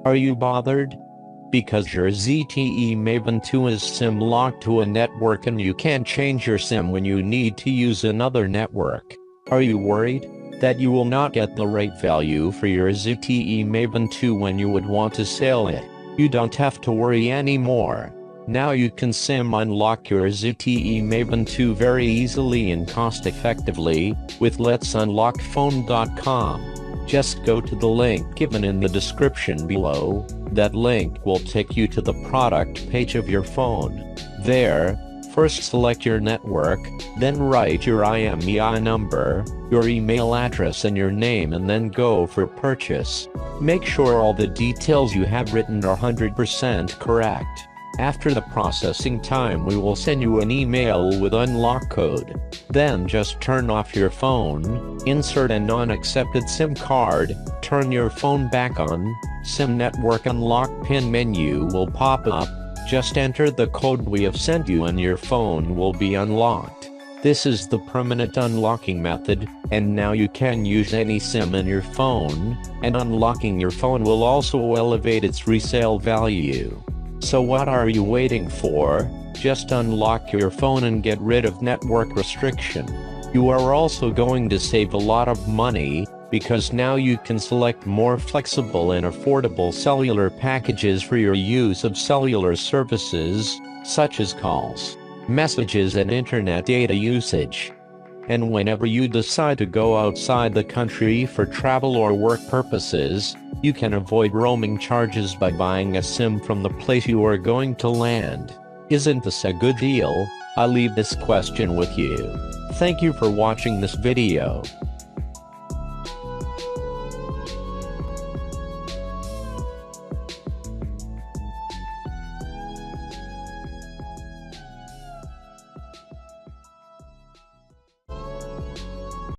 Are you bothered? Because your ZTE Maven 2 is SIM locked to a network and you can't change your SIM when you need to use another network. Are you worried that you will not get the right value for your ZTE Maven 2 when you would want to sell it? You don't have to worry anymore. Now you can SIM unlock your ZTE Maven 2 very easily and cost-effectively with letsunlockphone.com. Just go to the link given in the description below. That link will take you to the product page of your phone. There, first select your network, then write your IMEI number, your email address and your name, and then go for purchase. Make sure all the details you have written are 100% correct. After the processing time, we will send you an email with unlock code. Then just turn off your phone, insert a non-accepted SIM card, turn your phone back on, SIM network unlock pin menu will pop up, just enter the code we have sent you and your phone will be unlocked. This is the permanent unlocking method, and now you can use any SIM in your phone, and unlocking your phone will also elevate its resale value. So what are you waiting for? Just unlock your phone and get rid of network restriction. You are also going to save a lot of money, because now you can select more flexible and affordable cellular packages for your use of cellular services, such as calls, messages and internet data usage. And whenever you decide to go outside the country for travel or work purposes, you can avoid roaming charges by buying a SIM from the place you are going to land. Isn't this a good deal? I leave this question with you. Thank you for watching this video.